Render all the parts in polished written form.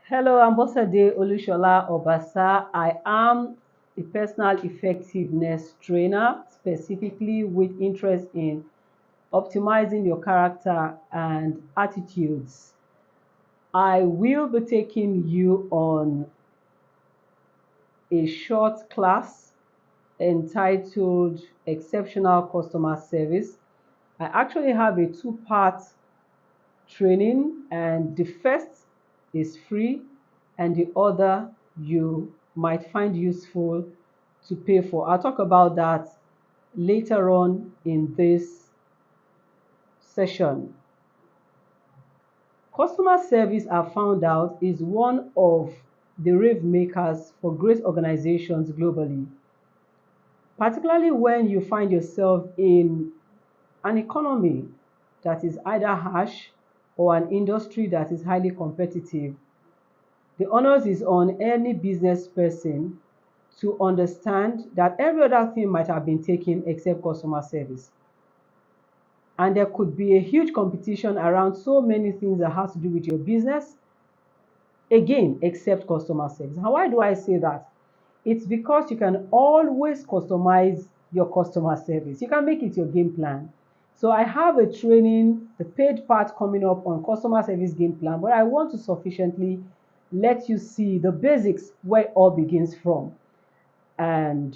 Hello, Ambassador Olushola Obasa. I am a personal effectiveness trainer, specifically with interest in optimizing your character and attitudes. I will be taking you on a short class entitled Exceptional Customer Service. I actually have a two-part training, and the first is free, and the other you might find useful to pay for. I'll talk about that later on in this session. Customer service, I found out, is one of the rave makers for great organizations globally, particularly when you find yourself in an economy that is either harsh or an industry that is highly competitive. The onus is on any business person to understand that every other thing might have been taken except customer service. And there could be a huge competition around so many things that has to do with your business, again, except customer service. Now, why do I say that? It's because you can always customize your customer service. You can make it your game plan. So I have a training, the paid part coming up on customer service game plan, but I want to sufficiently let you see the basics where it all begins from. And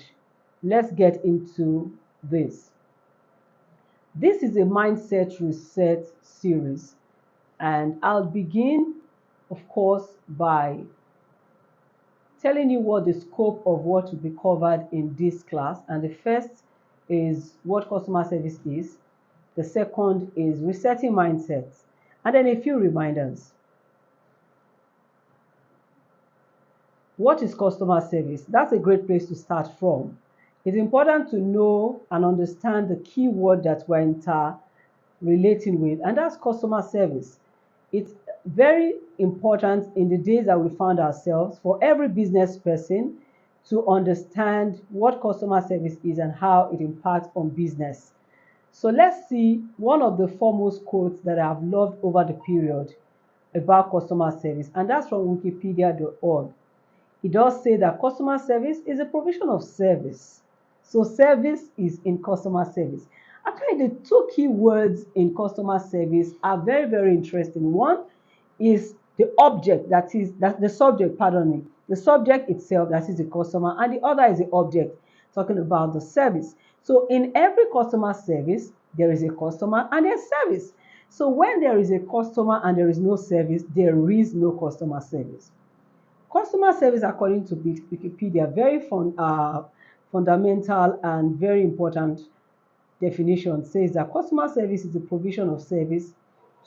let's get into this. This is a mindset reset series, and I'll begin, of course, by telling you what the scope of what will be covered in this class. And the first is what customer service is. The second is resetting mindsets. And then a few reminders. What is customer service? That's a great place to start from. It's important to know and understand the key word that we're interrelating with, and that's customer service. It's very important in the days that we found ourselves for every business person to understand what customer service is and how it impacts on business. So let's see one of the foremost quotes that I've loved over the period about customer service, and that's from wikipedia.org. It does say that customer service is a provision of service. So service is in customer service. Actually, the two key words in customer service are very, very interesting. One is the object, that the subject, pardon me, the subject itself, that is the customer, and the other is the object, talking about the service. So in every customer service, there is a customer and there's service. So when there is a customer and there is no service, there is no customer service. Customer service, according to Wikipedia, very fundamental and very important definition, says that customer service is the provision of service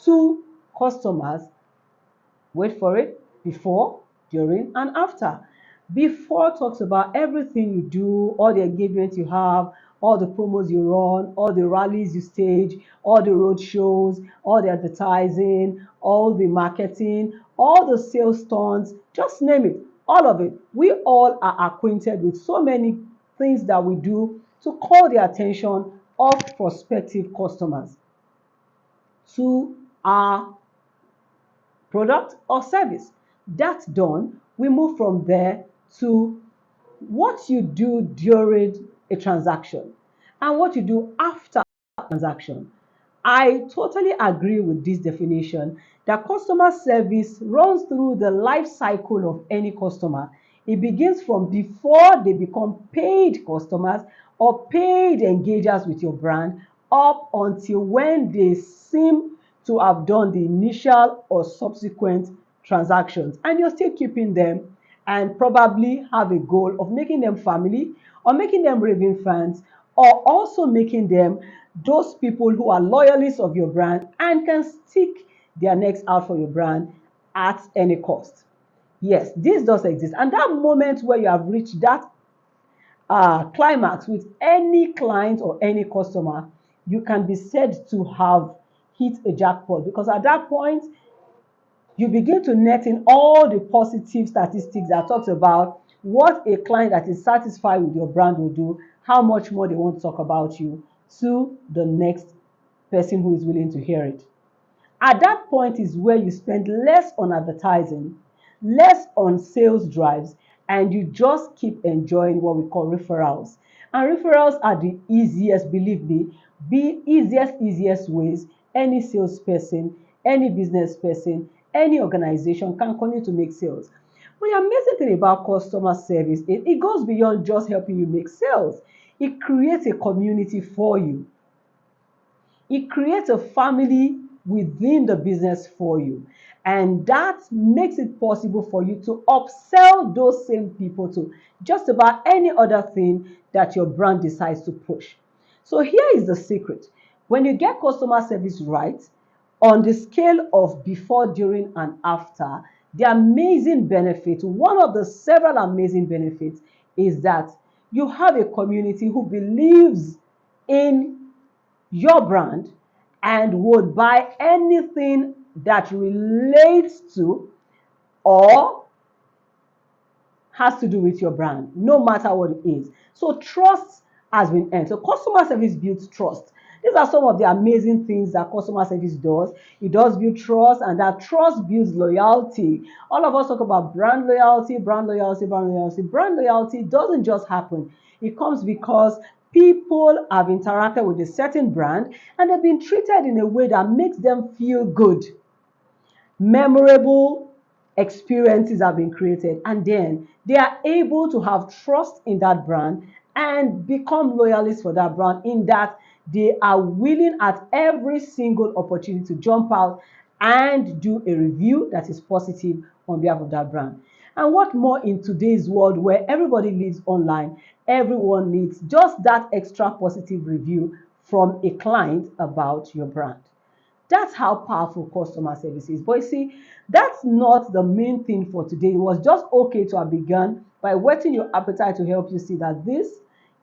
to customers, wait for it, before, during, and after. Before talks about everything you do, all the engagements you have, all the promos you run, all the rallies you stage, all the road shows, all the advertising, all the marketing, all the sales stunts, just name it, all of it. We all are acquainted with so many things that we do to call the attention of prospective customers to our product or service. That's done. We move from there to what you do during a transaction and what you do after a transaction. I totally agree with this definition that customer service runs through the life cycle of any customer. It begins from before they become paid customers or paid engagers with your brand up until when they seem to have done the initial or subsequent transactions, and you're still keeping them and probably have a goal of making them family or making them raving fans or also making them those people who are loyalists of your brand and can stick their necks out for your brand at any cost. Yes, this does exist. And that moment where you have reached that climax with any client or any customer, you can be said to have hit a jackpot, because at that point, you begin to net in all the positive statistics that talks about what a client that is satisfied with your brand will do, how much more they want to talk about you to the next person who is willing to hear it. At that point is where you spend less on advertising. less on sales drives, and you just keep enjoying what we call referrals. And referrals are the easiest, believe me, be easiest ways any salesperson, any business person, any organization can continue to make sales. But the amazing thing about customer service is it goes beyond just helping you make sales. It creates a community for you. It creates a family within the business for you. And that makes it possible for you to upsell those same people to just about any other thing that your brand decides to push. So here is the secret. When you get customer service right, on the scale of before, during, and after, the amazing benefit, one of the several amazing benefits, is that you have a community who believes in your brand and would buy anything that relates to or has to do with your brand, no matter what it is. So trust has been earned. So customer service builds trust. These are some of the amazing things that customer service does. It does build trust, and that trust builds loyalty. All of us talk about brand loyalty, brand loyalty, brand loyalty. Brand loyalty doesn't just happen. It comes because people have interacted with a certain brand and they've been treated in a way that makes them feel good. Memorable experiences have been created, and then they are able to have trust in that brand and become loyalists for that brand, in that they are willing at every single opportunity to jump out and do a review that is positive on behalf of that brand. And what more, in today's world where everybody lives online, everyone needs just that extra positive review from a client about your brand. That's how powerful customer service is. But you see, that's not the main thing for today. It was just okay to have begun by whetting your appetite to help you see that this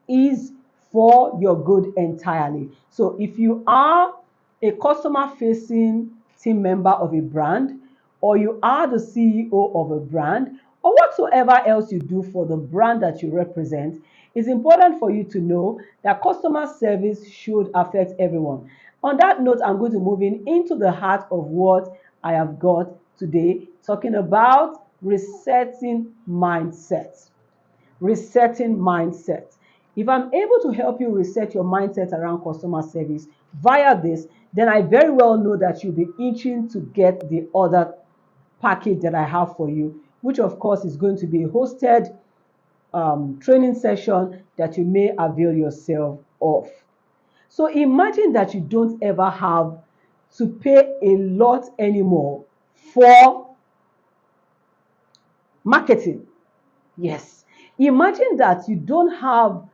is for your good entirely. So if you are a customer-facing team member of a brand, or you are the CEO of a brand, or whatsoever else you do for the brand that you represent, it's important for you to know that customer service should affect everyone. On that note, I'm going to move into the heart of what I have got today, talking about resetting mindset. Resetting mindset. If I'm able to help you reset your mindset around customer service via this, then I very well know that you'll be itching to get the other package that I have for you, which of course is going to be a hosted training session that you may avail yourself of. So imagine that you don't ever have to pay a lot anymore for marketing. Yes. Imagine that you don't have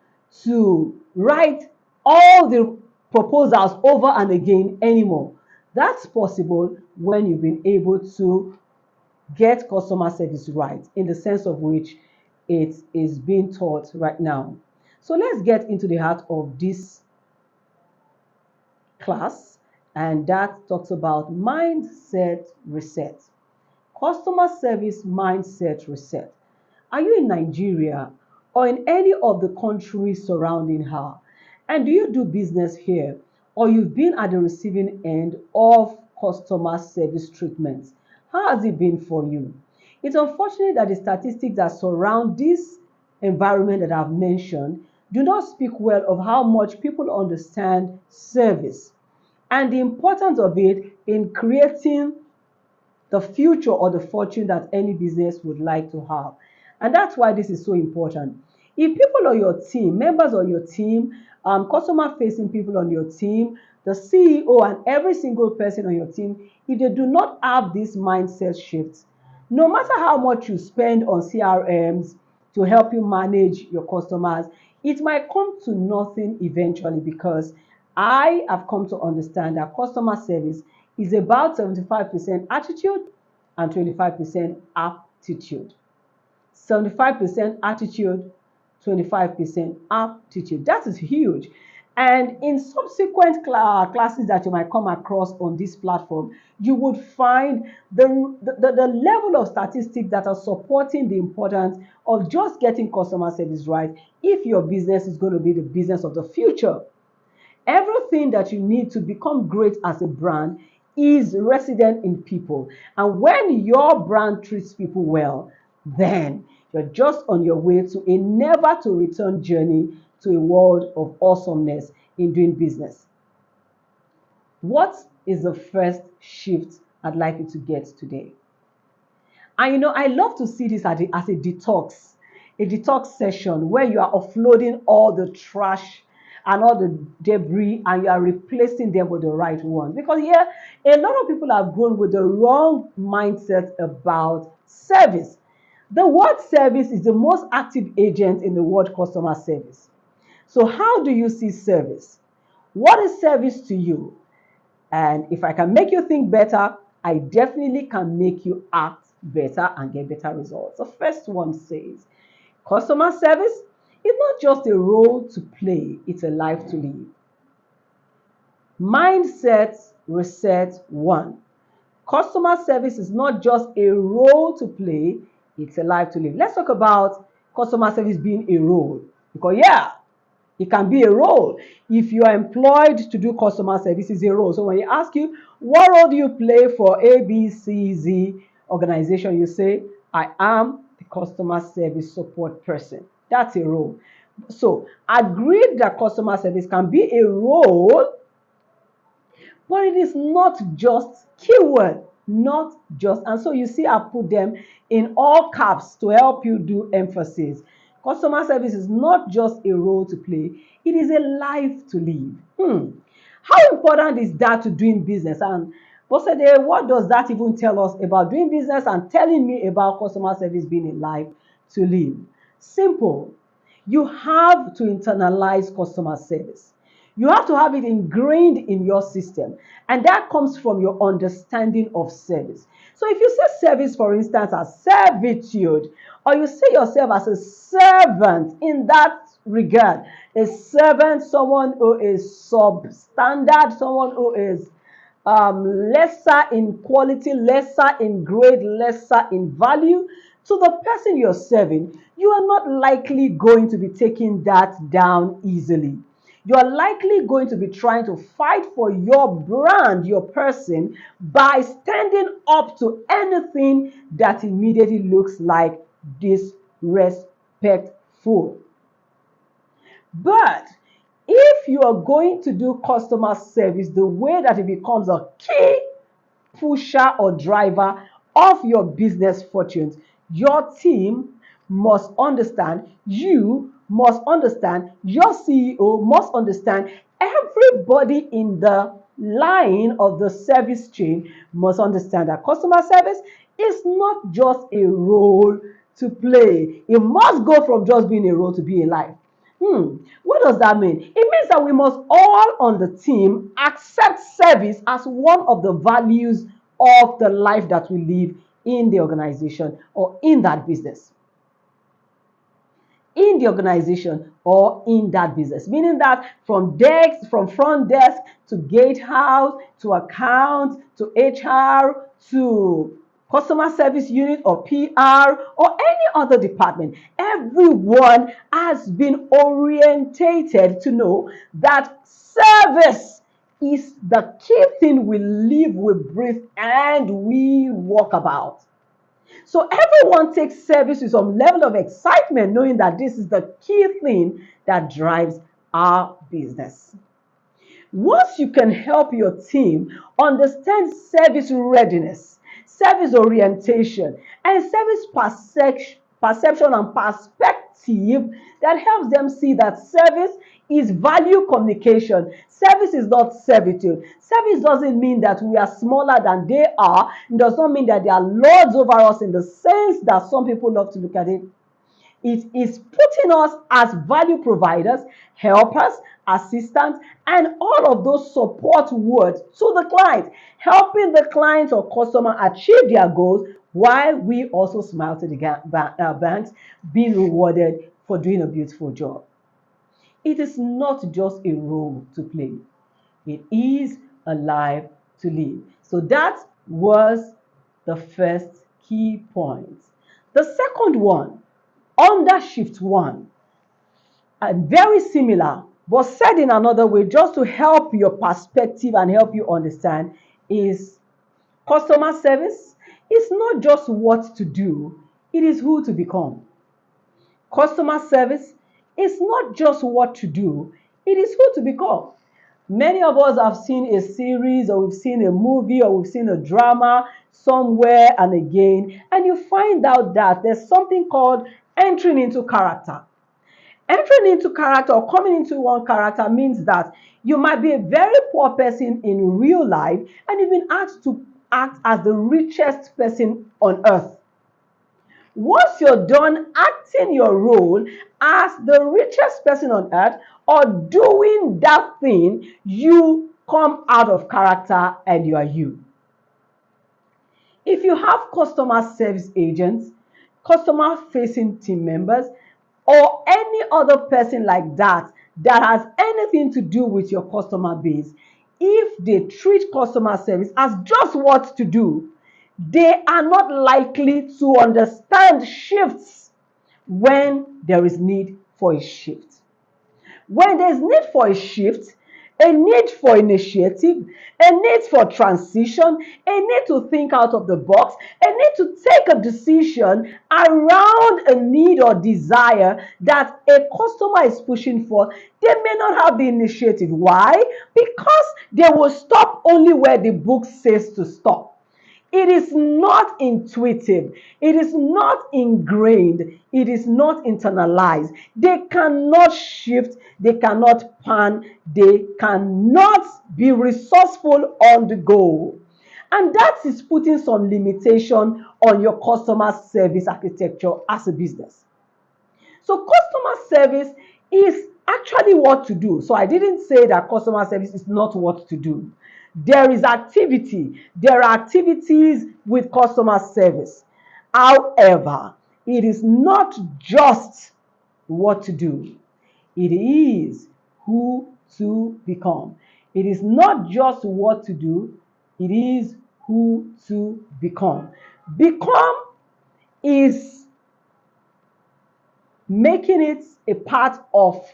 to write all the proposals over and again anymore. That's possible when you've been able to get customer service right, in the sense of which it is being taught right now. So let's get into the heart of this class, and that talks about mindset reset. Customer service mindset reset. Are you in Nigeria or in any of the countries surrounding her? And do you do business here, or you've been at the receiving end of customer service treatments? How has it been for you? It's unfortunate that the statistics that surround this environment that I've mentioned do not speak well of how much people understand service and the importance of it in creating the future or the fortune that any business would like to have. And that's why this is so important. If people on your team, members on your team, customer facing people on your team, the CEO and every single person on your team, if they do not have this mindset shift, no matter how much you spend on CRMs to help you manage your customers, it might come to nothing eventually, because I have come to understand that customer service is about 75% attitude and 25% aptitude. 75% attitude, 25% aptitude. That is huge. And in subsequent classes that you might come across on this platform, you would find the level of statistics that are supporting the importance of just getting customer service right if your business is going to be the business of the future. Everything that you need to become great as a brand is resident in people. And when your brand treats people well, then you're just on your way to a never to return journey to a world of awesomeness in doing business. What is the first shift I'd like you to get today? And I love to see this as a detox session where you are offloading all the trash and all the debris and you are replacing them with the right ones. Because here, a lot of people have grown with the wrong mindset about service. The word service is the most active agent in the word customer service. So how do you see service? What is service to you? And if I can make you think better, I definitely can make you act better and get better results. The first one says, customer service is not just a role to play, it's a life to live. Mindset reset one. Customer service is not just a role to play, it's a life to live. Let's talk about customer service being a role. Because it can be a role. If you are employed to do customer service, it's a role. So when you ask you, what role do you play for ABCZ organization? You say, I am the customer service support person. That's a role. So agreed that customer service can be a role, but it is not just keyword, not just. And so you see, I put them in all caps to help you do emphasis. Customer service is not just a role to play, it is a life to live. How important is that to doing business? And Bosede, what does that even tell us about doing business and telling me about customer service being a life to live? Simple. You have to internalize customer service. You have to have it ingrained in your system. And that comes from your understanding of service. So if you say service, for instance, as servitude, or you see yourself as a servant in that regard, a servant, someone who is substandard, someone who is lesser in quality, lesser in grade, lesser in value, to the person you're serving, you are not likely going to be taking that down easily. You are likely going to be trying to fight for your brand, your person, by standing up to anything that immediately looks like disrespectful. But if you are going to do customer service the way that it becomes a key pusher or driver of your business fortunes, your team must understand, you must understand, your CEO must understand, everybody in the line of the service chain must understand that customer service is not just a role to play. It must go from just being a role to be a life. What does that mean? It means that we must all on the team accept service as one of the values of the life that we live in the organization or in that business. In the organization or in that business. Meaning that from front desk to gatehouse, to accounts, to HR, to customer service unit or PR or any other department, everyone has been orientated to know that service is the key thing we live, we breathe, and we walk about. So everyone takes service with some level of excitement, knowing that this is the key thing that drives our business. Once you can help your team understand service readiness, service orientation, and service perception and perspective, that helps them see that service is value communication. Service is not servitude. Service doesn't mean that we are smaller than they are. It does not mean that they are lords over us in the sense that some people love to look at it. It is putting us as value providers, helpers, assistants, and all of those support words to the client, helping the client or customer achieve their goals while we also smile to the banks, being rewarded for doing a beautiful job. It is not just a role to play. It is a life to live. So that was the first key point. The second one, under shift one, and very similar, but said in another way, just to help your perspective and help you understand, is customer service is not just what to do, it is who to become. Customer service is not just what to do, it is who to become. Many of us have seen a series, or we've seen a movie, or we've seen a drama somewhere and again, and you find out that there's something called entering into character. Entering into character or coming into one character means that you might be a very poor person in real life and you've been asked to act as the richest person on earth. Once you're done acting your role as the richest person on earth or doing that thing, you come out of character and you are you. If you have customer service agents, customer facing team members, or any other person like that that has anything to do with your customer base, if they treat customer service as just what to do, they are not likely to understand shifts when there is need for a shift. When there's need for a shift, a need for initiative, a need for transition, a need to think out of the box, a need to take a decision around a need or desire that a customer is pushing for, they may not have the initiative. Why? Because they will stop only where the book says to stop. It is not intuitive. It is not ingrained. It is not internalized. They cannot shift. They cannot pan. They cannot be resourceful on the go. And that is putting some limitation on your customer service architecture as a business. So customer service is actually what to do. So I didn't say that customer service is not what to do. There is activity. There are activities with customer service. However, it is not just what to do. It is who to become. It is not just what to do. It is who to become. Become is making it a part of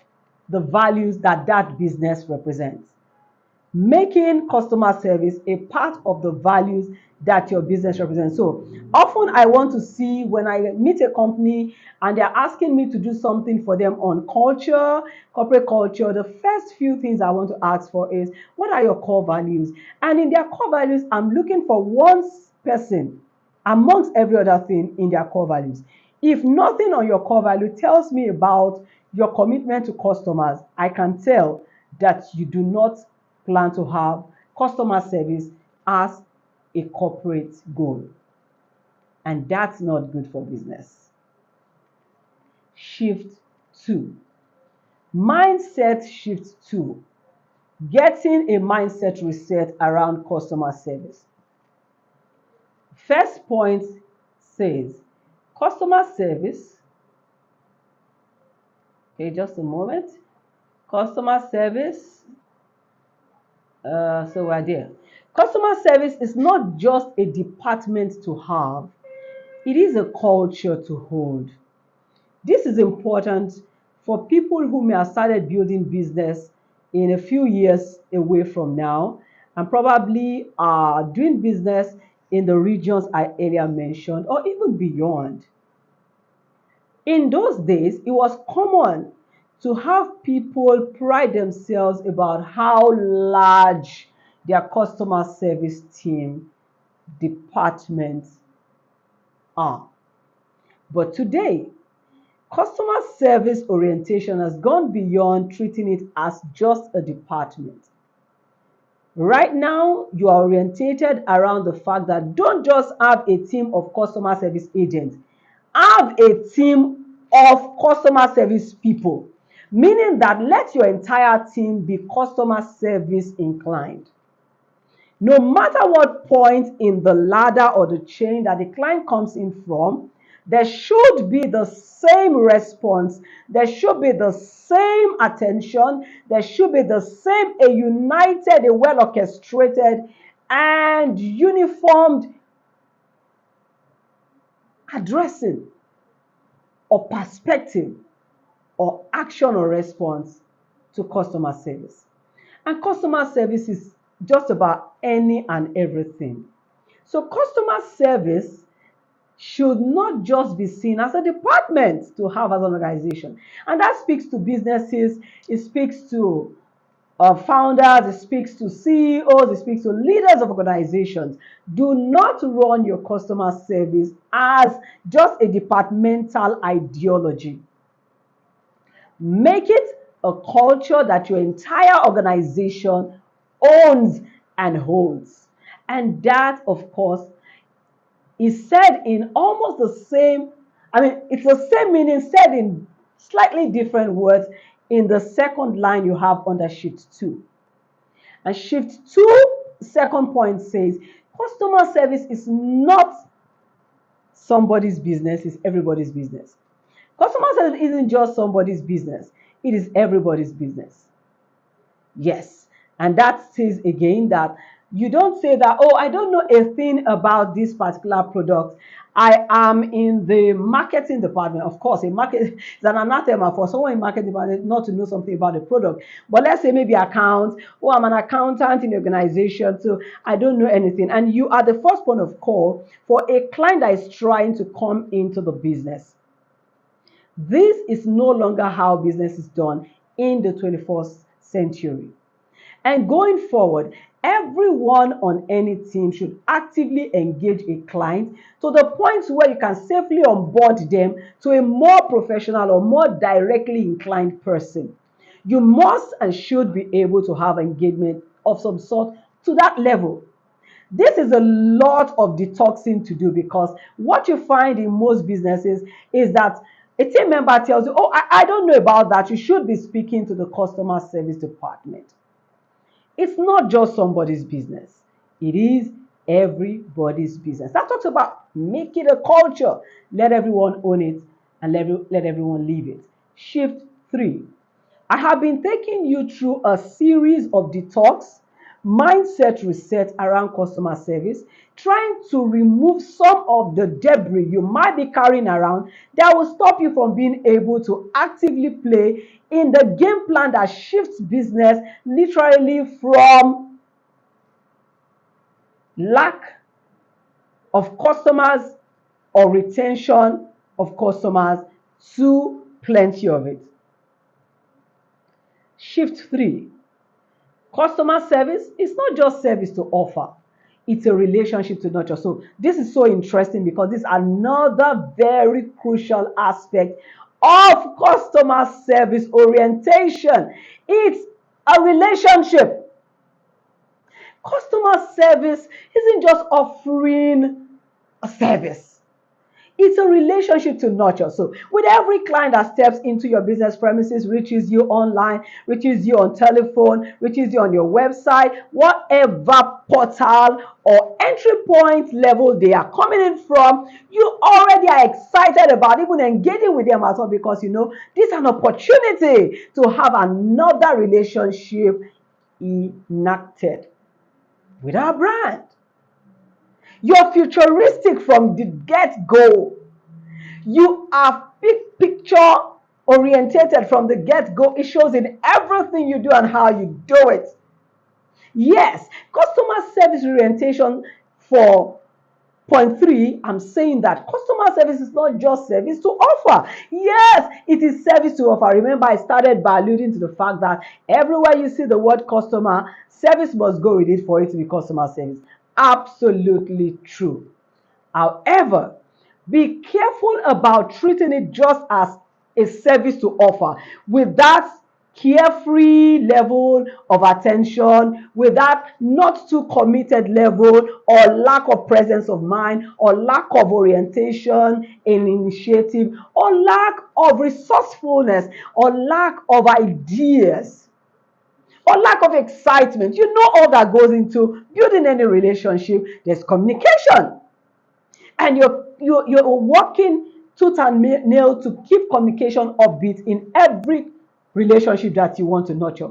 the values that that business represents. Making customer service a part of the values that your business represents. So often I want to see when I meet a company and they're asking me to do something for them on culture, corporate culture, the first few things I want to ask for is, what are your core values? And in their core values, I'm looking for one person amongst every other thing in their core values. If nothing on your core value tells me about your commitment to customers, I can tell that you do not plan to have customer service as a corporate goal. And that's not good for business. Shift 2. Mindset shift 2. Getting a mindset reset around customer service. First point says, customer service, okay, just a moment. Customer service, so we're there. Customer service is not just a department to have, it is a culture to hold. This is important for people who may have started building business in a few years away from now and probably are doing business in the regions I earlier mentioned or even beyond. In those days, it was common to have people pride themselves about how large their customer service team departments are. But today, customer service orientation has gone beyond treating it as just a department. Right now, you are orientated around the fact that don't just have a team of customer service agents, have a team of customer service people, meaning that let your entire team be customer service inclined. No matter what point in the ladder or the chain that the client comes in from, there should be the same response, there should be the same attention, there should be the same, a united, a well orchestrated and uniformed addressing or perspective or action or response to customer service. And customer service is just about any and everything. So customer service should not just be seen as a department to have as an organization. And that speaks to businesses, it speaks to founders, it speaks to CEOs, it speaks to leaders of organizations. Do not run your customer service as just a departmental ideology. Make it a culture that your entire organization owns and holds. And that, of course, is said in almost the same, it's the same meaning said in slightly different words in the second line you have under shift 2. And shift 2, second point says, customer service is not somebody's business, it's everybody's business. Customer service isn't just somebody's business, it is everybody's business. Yes. And that says again that you don't say that, oh, I don't know a thing about this particular product. I am in the marketing department. Of course, a market is an anathema for someone in marketing department not to know something about the product. But let's say maybe accounts. Oh, I'm an accountant in the organization, so I don't know anything. And you are the first point of call for a client that is trying to come into the business. This is no longer how business is done in the 21st century. And going forward, everyone on any team should actively engage a client to the point where you can safely onboard them to a more professional or more directly inclined person. You must and should be able to have engagement of some sort to that level. This is a lot of detoxing to do, because what you find in most businesses is that a team member tells you, oh, I don't know about that. You should be speaking to the customer service department. It's not just somebody's business. It is everybody's business. That talks about make it a culture. Let everyone own it and let everyone live it. Shift 3. I have been taking you through a series of detox, mindset reset around customer service, trying to remove some of the debris you might be carrying around that will stop you from being able to actively play in the game plan that shifts business literally from lack of customers or retention of customers to plenty of it. Shift 3. Customer service is not just service to offer, it's a relationship to nurture. So this is so interesting because this is another very crucial aspect of customer service orientation. It's a relationship. Customer service isn't just offering a service. It's a relationship to nurture. So with every client that steps into your business premises, reaches you online, reaches you on telephone, reaches you on your website, whatever portal or entry point level they are coming in from, you already are excited about even engaging with them as well, because you know this is an opportunity to have another relationship enacted with our brand. You're futuristic from the get-go. You are big picture orientated from the get-go. It shows in everything you do and how you do it. Yes, customer service orientation for point 3, I'm saying that customer service is not just service to offer. Yes, it is service to offer. Remember, I started by alluding to the fact that everywhere you see the word customer, service must go with it for it to be customer service. Absolutely true. However, be careful about treating it just as a service to offer with that carefree level of attention, with that not too committed level or lack of presence of mind or lack of orientation in initiative or lack of resourcefulness or lack of ideas or lack of excitement. You know all that goes into building any relationship. There's communication. And you're working tooth and nail to keep communication upbeat in every relationship that you want to nurture.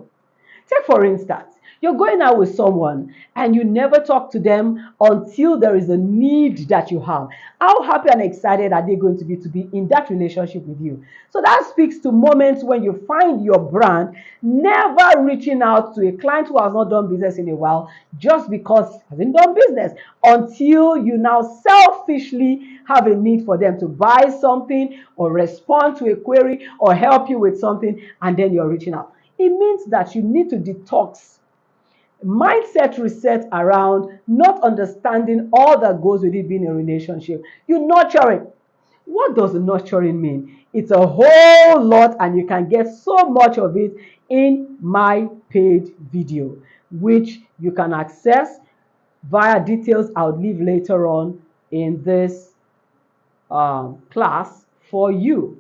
Take for instance, You're going out with someone and you never talk to them until there is a need that you have. How happy and excited are they going to be in that relationship with you? So that speaks to moments when you find your brand never reaching out to a client who has not done business in a while just because he hasn't done business, until you now selfishly have a need for them to buy something or respond to a query or help you with something, and then you're reaching out. It means that you need to detox, mindset reset around not understanding all that goes with it being a relationship. You nurture it. What does nurturing mean? It's a whole lot, and you can get so much of it in my paid video, which you can access via details I'll leave later on in this class for you.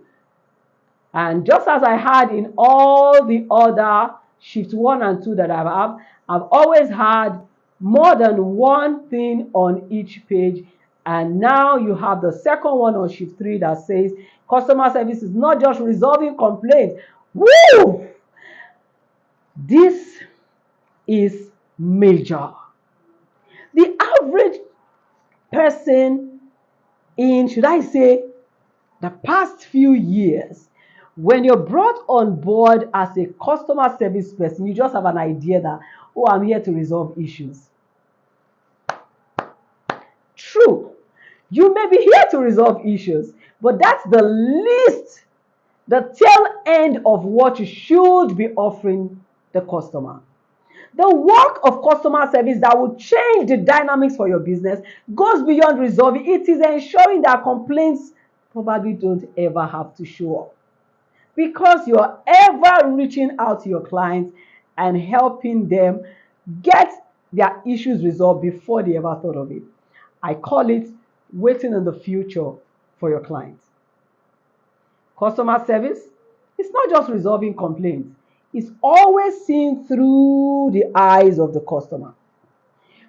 And just as I had in all the other shift 1 and 2 that I've always had more than one thing on each page. And now you have the second one on shift 3 that says customer service is not just resolving complaints. Woo! This is major. The average person in, should I say, the past few years, when you're brought on board as a customer service person, you just have an idea that, oh, I'm here to resolve issues. True, you may be here to resolve issues, but that's the least, the tail end of what you should be offering the customer. The work of customer service that will change the dynamics for your business goes beyond resolving. It is ensuring that complaints probably don't ever have to show up, because you're ever reaching out to your clients and helping them get their issues resolved before they ever thought of it. I call it waiting in the future for your clients. Customer service is not just resolving complaints. It's always seen through the eyes of the customer.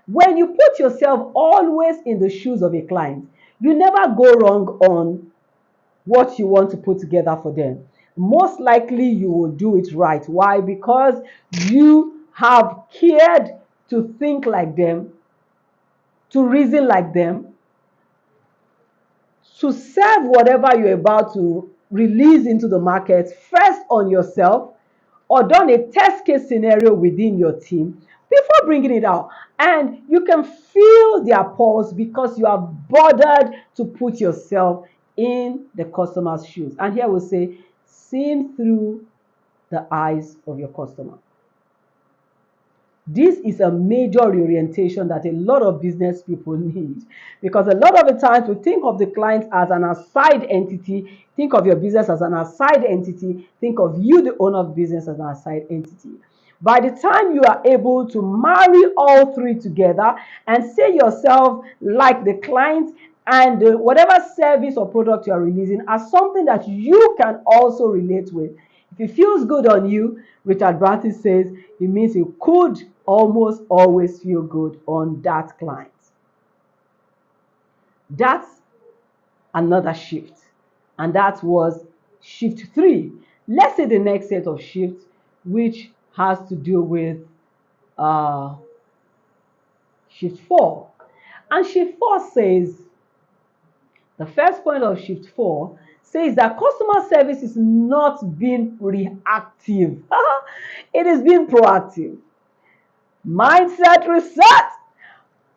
When you put yourself always in the shoes of a client, you never go wrong on what you want to put together for them. Most likely you will do it right. Why? Because you have cared to think like them, to reason like them, to serve whatever you're about to release into the market first on yourself, or done a test case scenario within your team before bringing it out. And you can feel their pulse because you have bothered to put yourself in the customer's shoes. And here we'll say, seeing through the eyes of your customer. This is a major reorientation that a lot of business people need, because a lot of the times we think of the client as an aside entity, think of your business as an aside entity, think of you, the owner of business, as an aside entity. By the time you are able to marry all three together and see yourself like the client and whatever service or product you are releasing as something that you can also relate with, if it feels good on you, Richard Branson says, it means it could almost always feel good on that client. That's another shift. And that was shift 3. Let's say the next set of shifts, which has to do with shift 4. And shift 4 says, the first point of shift 4 says that customer service is not being reactive. It is being proactive. Mindset reset.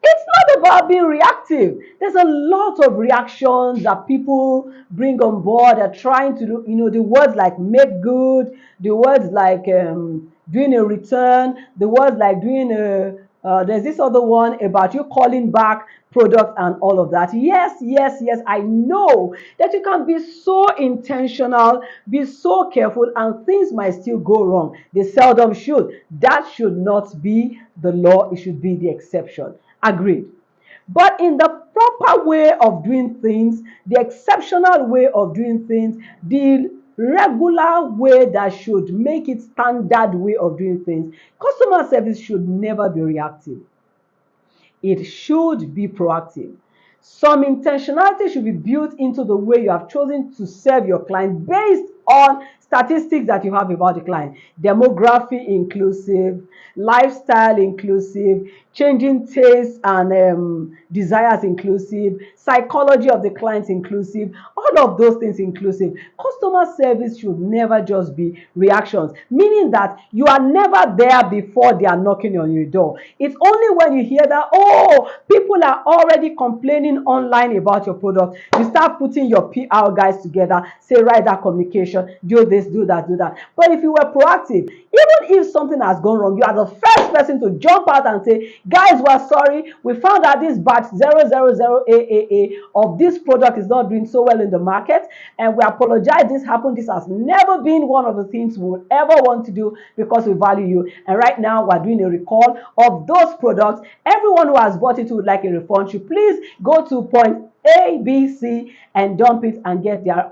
It's not about being reactive. There's a lot of reactions that people bring on board. They're trying to do, the words like make good, the words like doing a return, the words like doing there's this other one about you calling back product and all of that. Yes, I know that you can be so intentional, be so careful, and things might still go wrong. They seldom should. That should not be the law. It should be the exception. Agreed. But in the proper way of doing things, the exceptional way of doing things, the regular way that should make it standard way of doing things, customer service should never be reactive. It should be proactive. Some intentionality should be built into the way you have chosen to serve your client based on statistics that you have about the client. Demography inclusive, lifestyle inclusive, changing tastes and desires inclusive, psychology of the client inclusive, all of those things inclusive. Customer service should never just be reactions, meaning that you are never there before they are knocking on your door. It's only when you hear that, oh, people are already complaining online about your product, you start putting your PR guys together, say, write that communication, do this, do that, do that. But if you were proactive, even if something has gone wrong, you are the first person to jump out and say, guys, we're sorry, we found out this batch 000AAA of this product is not doing so well in the market, and we apologize, this happened, this has never been one of the things we would ever want to do because we value you, and right now we're doing a recall of those products. Everyone who has bought it would like a refund should please go to point A, B, C and dump it and get their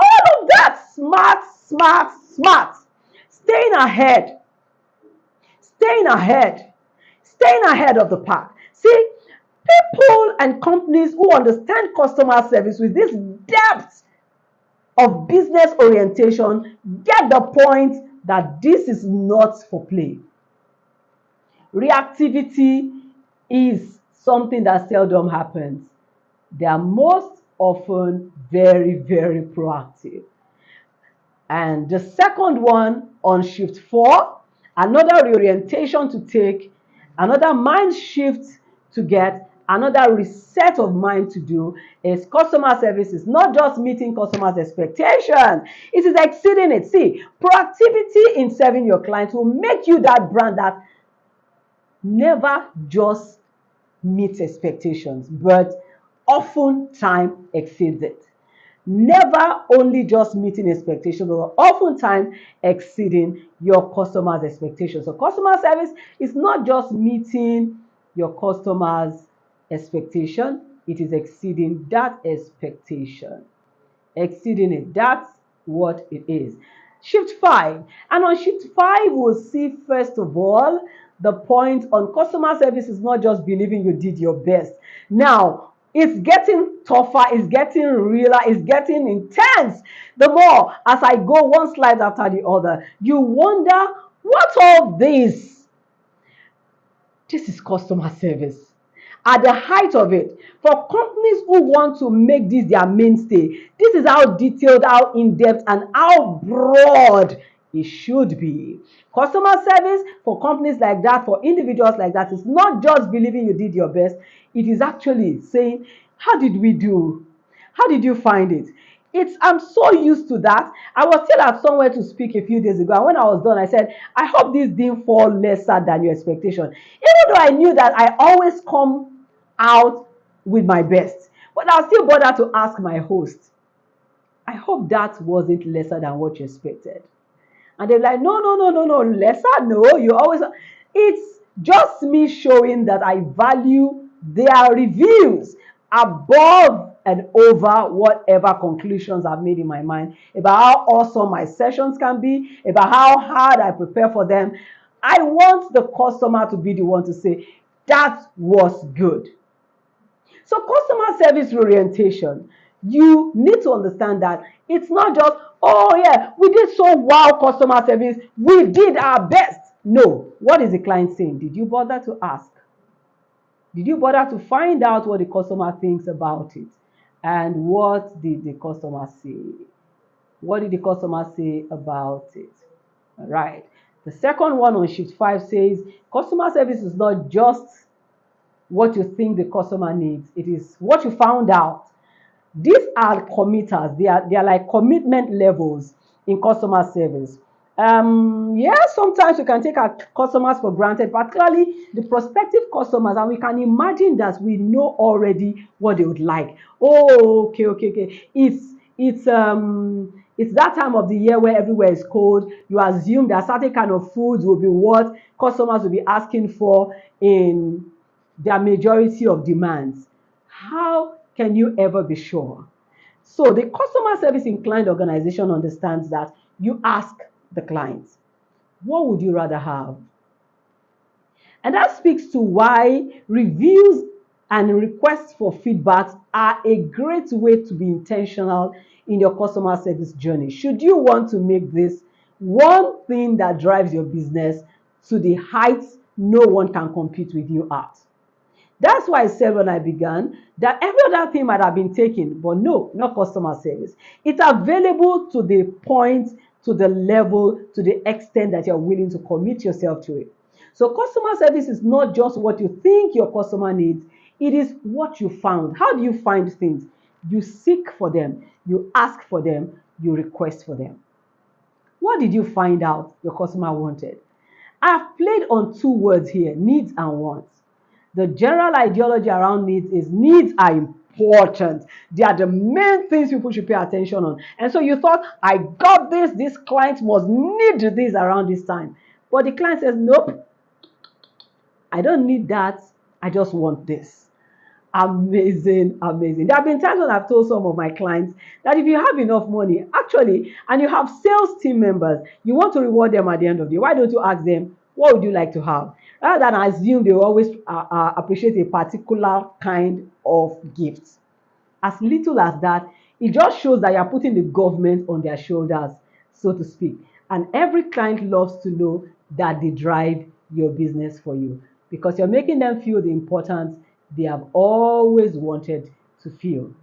all of that. Smart, smart, smart. Staying ahead, staying ahead, staying ahead of the pack. See, people and companies who understand customer service with this depth of business orientation get the point that this is not for play. Reactivity is something that seldom happens. They are most often very, very proactive. And the second one on shift 4, another reorientation to take, another mind shift to get, another reset of mind to do is customer service is not just meeting customers' expectation, it is exceeding it. See, proactivity in serving your clients will make you that brand that never just meets expectations, but oftentimes exceeds it. Never only just meeting expectations, but oftentimes exceeding your customers' expectations. So customer service is not just meeting your customers' expectation, it is exceeding that expectation. Exceeding it. That's what it is. Shift 5. And on shift 5, we'll see first of all, the point on customer service is not just believing you did your best. Now, it's getting tougher, it's getting realer, it's getting intense. The more, as I go one slide after the other, you wonder, what all this? This is customer service. At the height of it, for companies who want to make this their mainstay, this is how detailed, how in-depth, and how broad it should be. Customer service for companies like that, for individuals like that, is not just believing you did your best. It is actually saying, how did we do? How did you find it? I'm so used to that. I was still at somewhere to speak a few days ago, and when I was done, I said, I hope this didn't fall lesser than your expectation. Even though I knew that I always come out with my best, but I'll still bother to ask my host, I hope that wasn't lesser than what you expected. And they're like, no, no, no, no, no, lesser, no, you always, it's just me showing that I value their reviews above and over whatever conclusions I've made in my mind about how awesome my sessions can be, about how hard I prepare for them. I want the customer to be the one to say, that was good. So customer service orientation, you need to understand that it's not just, oh yeah, we did so wow customer service, we did our best. No, what is the client saying? Did you bother to ask? Did you bother to find out what the customer thinks about it? And what did the customer say? What did the customer say about it? All right. The second one on shift 5 says customer service is not just what you think the customer needs, it is what you found out. These are committers, they are like commitment levels in customer service. Yeah, sometimes we can take our customers for granted, particularly the prospective customers, and we can imagine that we know already what they would like. Oh, okay. It's that time of the year where everywhere is cold. You assume that certain kind of foods will be what customers will be asking for in their majority of demands. How can you ever be sure? So the customer service inclined organization understands that you ask the clients, what would you rather have? And that speaks to why reviews and requests for feedback are a great way to be intentional in your customer service journey should you want to make this one thing that drives your business to the heights no one can compete with you at. That's why I said when I began that every other thing might have been taken, but no, not customer service. It's available to the point, to the level, to the extent that you're willing to commit yourself to it. So customer service is not just what you think your customer needs, it is what you found. How do you find things? You seek for them, you ask for them, you request for them. What did you find out your customer wanted? I've played on two words here, needs and wants. The general ideology around needs are important. They are the main things people should pay attention on. And so you thought, I got this client must need this around this time. But the client says, nope, I don't need that. I just want this. Amazing, amazing. There have been times when I've told some of my clients that if you have enough money, actually, and you have sales team members, you want to reward them at the end of the day. Why don't you ask them, what would you like to have? Rather than assume they will always appreciate a particular kind of gift. As little as that, it just shows that you're putting the government on their shoulders, so to speak. And every client loves to know that they drive your business for you because you're making them feel the importance they have always wanted to feel.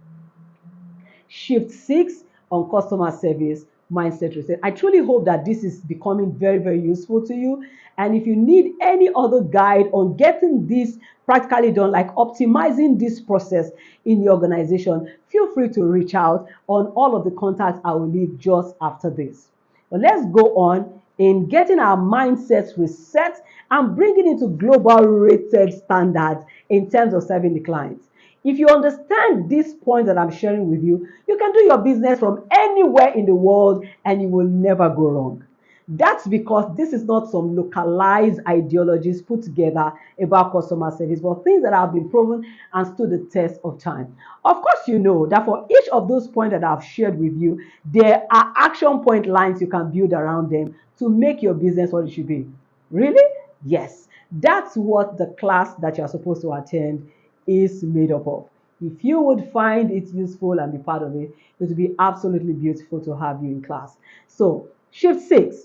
Shift 6 on customer service mindset reset. I truly hope that this is becoming very, very useful to you. And if you need any other guide on getting this practically done, like optimizing this process in your organization, feel free to reach out on all of the contacts I will leave just after this. But let's go on in getting our mindsets reset and bringing it to global rated standards in terms of serving the clients. If you understand this point that I'm sharing with you, you can do your business from anywhere in the world and you will never go wrong. That's because this is not some localized ideologies put together about customer service, but things that have been proven and stood the test of time. Of course, you know that for each of those points that I've shared with you, there are action point lines you can build around them to make your business what it should be. Really? Yes. That's what the class that you're supposed to attend is made up of. If you would find it useful and be part of it, it would be absolutely beautiful to have you in class. So, shift 6.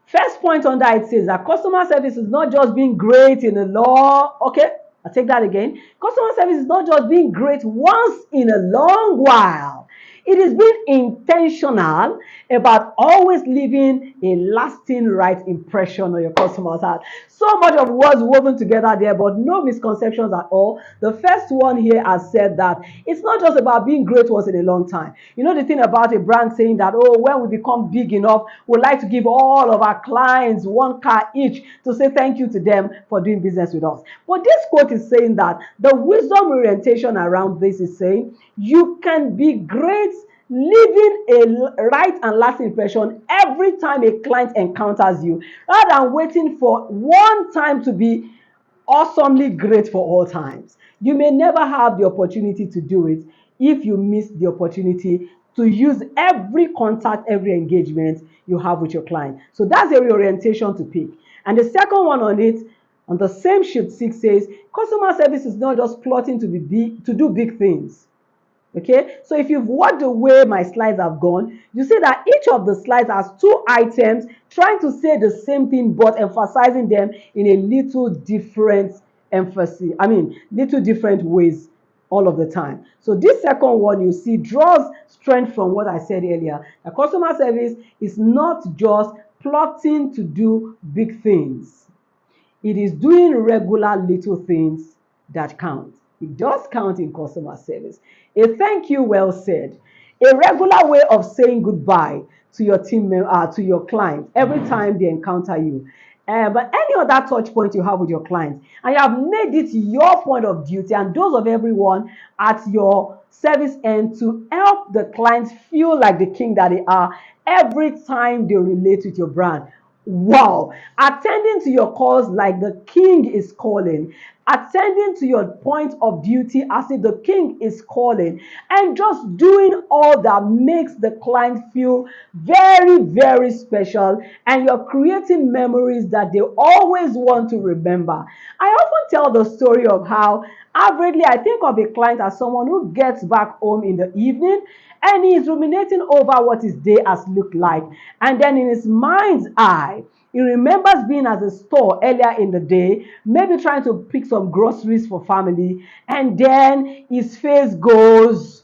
First point on that, it says that customer service is not just being great in a law. Okay, I'll take that again. Customer service is not just being great once in a long while. It is being intentional about always leaving a lasting right impression on your customer's heart. So much of words woven together there, but no misconceptions at all. The first one here has said that it's not just about being great once in a long time. You know the thing about a brand saying that, oh, when we become big enough, we'd like to give all of our clients one car each to say thank you to them for doing business with us. But this quote is saying that the wisdom orientation around this is saying you can be great leaving a right and lasting impression every time a client encounters you, rather than waiting for one time to be awesomely great for all times. You may never have the opportunity to do it if you miss the opportunity to use every contact, every engagement you have with your client. So that's a reorientation to pick. And the second one on it, on the same shift 6 says, customer service is not just plotting to do big things. Okay, so if you've watched the way my slides have gone, you see that each of the slides has 2 items trying to say the same thing but emphasizing them in a little different emphasis. Little different ways all of the time. So this second one you see draws strength from what I said earlier. The customer service is not just plotting to do big things. It is doing regular little things that count. It does count in customer service. A thank you well said. A regular way of saying goodbye to your to your client every time they encounter you. But any other touch point you have with your client, and you have made it your point of duty and those of everyone at your service end to help the clients feel like the king that they are every time they relate with your brand. Wow, attending to your calls like the king is calling, attending to your point of duty as if the king is calling, and just doing all that makes the client feel very, very special, and you're creating memories that they always want to remember. I often tell the story of how averagely I think of a client as someone who gets back home in the evening and he is ruminating over what his day has looked like. And then in his mind's eye, he remembers being at the store earlier in the day, maybe trying to pick some groceries for family, and then his face goes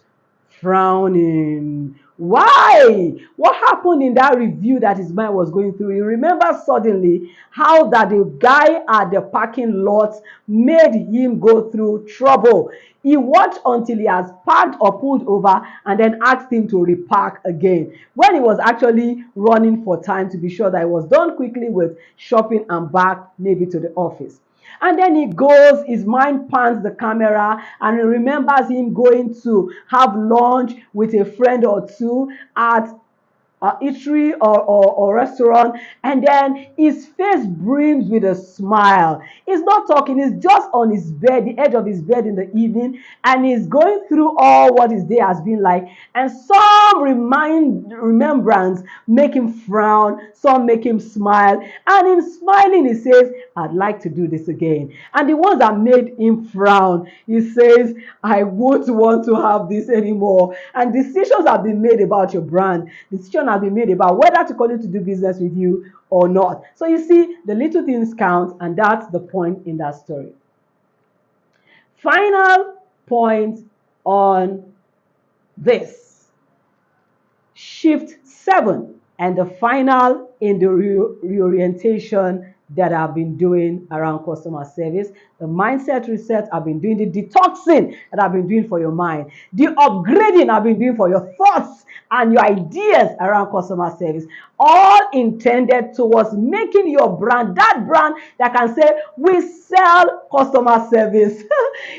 frowning. Why? What happened in that review that his mind was going through? He remembers suddenly how that the guy at the parking lot made him go through trouble. He watched until he has parked or pulled over and then asked him to repark again, when he was actually running for time to be sure that it was done quickly with shopping and back maybe to the office. And then he goes, his mind pans the camera and he remembers him going to have lunch with a friend or two at eatery or restaurant, and then his face brims with a smile. He's not talking, he's just on his bed, the edge of his bed in the evening, and he's going through all what his day has been like, and some remembrance make him frown, some make him smile, and in smiling he says, I'd like to do this again. And the ones that made him frown, he says, I won't want to have this anymore. And decisions have been made about your brand. Decisions have been made about whether to continue to do business with you or not. So you see, the little things count, and that's the point in that story. Final point on this. Shift 7, and the final in the reorientation that I've been doing around customer service. The mindset reset I've been doing, the detoxing that I've been doing for your mind, the upgrading I've been doing for your thoughts and your ideas around customer service, all intended towards making your brand that brand that can say, we sell customer service.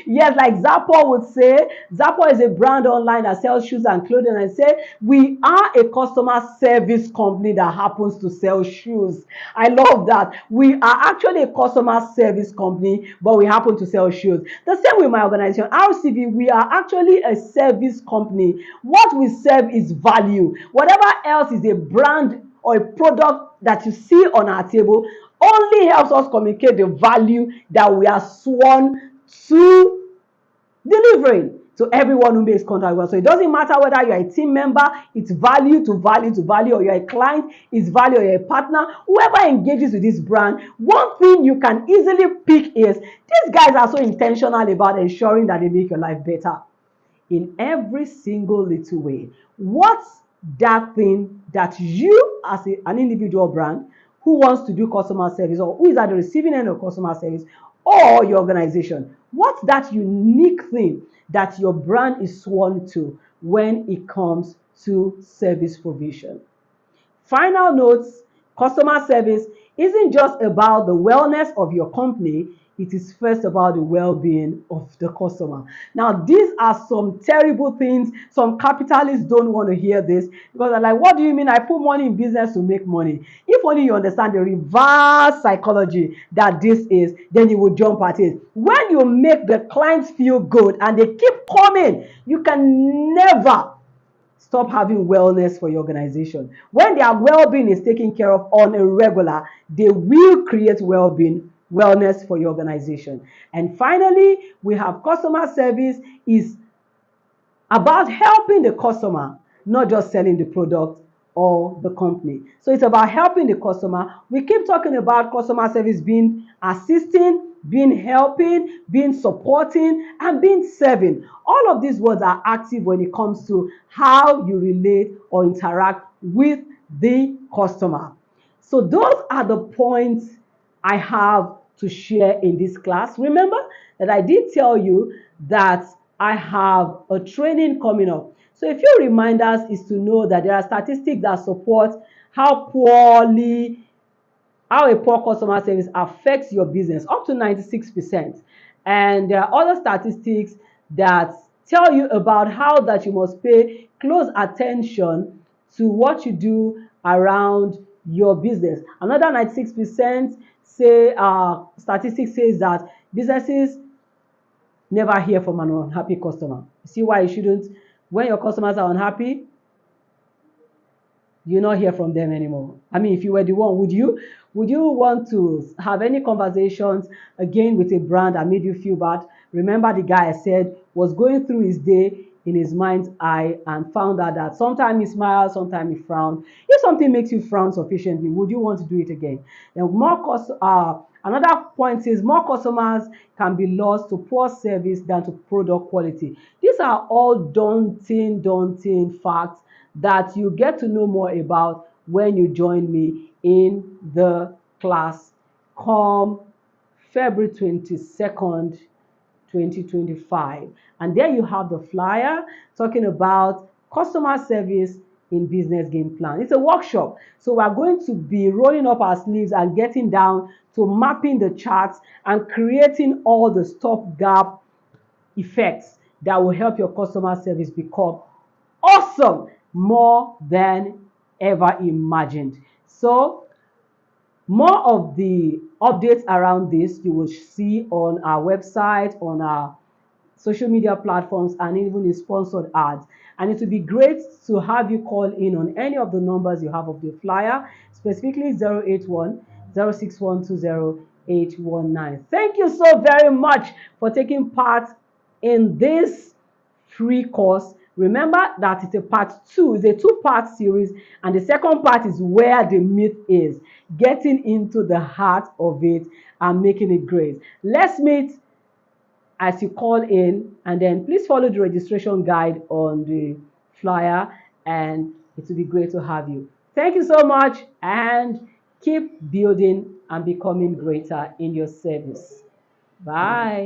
Yes, like Zappos would say, Zappos is a brand online that sells shoes and clothing, and say, we are a customer service company that happens to sell shoes. I love that. We are actually a customer service company, but we happen to sell shoes. The same with my organization, RCV, we are actually a service company. What we serve is value. Whatever else is a brand or a product that you see on our table only helps us communicate the value that we are sworn to delivering to everyone who makes contact with us. So it doesn't matter whether you're a team member, it's value to value to value, or you're a client, it's value, or you're a partner, whoever engages with this brand. One thing you can easily pick is these guys are so intentional about ensuring that they make your life better in every single little way. What's that thing that you as an individual brand who wants to do customer service, or who is at the receiving end of customer service, or your organization, what's that unique thing that your brand is sworn to when it comes to service provision? Final notes, customer service isn't just about the wellness of your company, it is first about the well-being of the customer. Now, these are some terrible things. Some capitalists don't want to hear this because they're like, what do you mean I put money in business to make money? If only you understand the reverse psychology that this is, then you will jump at it. When you make the clients feel good and they keep coming, you can never stop having wellness for your organization. When their well-being is taken care of on a regular, they will create wellness for your organization. And finally, we have customer service is about helping the customer, not just selling the product or the company. So it's about helping the customer. We keep talking about customer service being assisting, being helping, being supporting, and being serving. All of these words are active when it comes to how you relate or interact with the customer. So those are the points I have to share in this class. Remember that I did tell you that I have a training coming up. So a few reminders is to know that there are statistics that support how a poor customer service affects your business, up to 96%. And there are other statistics that tell you about how that you must pay close attention to what you do around your business. Another 96% say statistics says that Businesses never hear from an unhappy customer. See why you shouldn't? When your customers are unhappy, you not hear from them anymore. I mean, if you were the one, would you want to have any conversations again with a brand that made you feel bad? Remember the guy I said was going through his day in his mind's eye and found out that sometimes he smiles, sometimes he frowns. If something makes you frown sufficiently, would you want to do it again? Then another point is more customers can be lost to poor service than to product quality. These are all daunting facts that you get to know more about when you join me in the class come February 22nd, 2025. And there you have the flyer talking about customer service in business game plan. It's a workshop. So we're going to be rolling up our sleeves and getting down to mapping the charts and creating all the stopgap effects that will help your customer service become awesome, more than ever imagined. So more of the updates around this you will see on our website, on our social media platforms, and even in sponsored ads. And it would be great to have you call in on any of the numbers you have of the flyer, specifically 081 06120 819. Thank you so very much for taking part in this free course. Remember that it's a part 2, it's a 2-part series, and the second part is where the myth is, getting into the heart of it and making it great. Let's meet as you call in, and then please follow the registration guide on the flyer, and it will be great to have you. Thank you so much, and keep building and becoming greater in your service. Bye.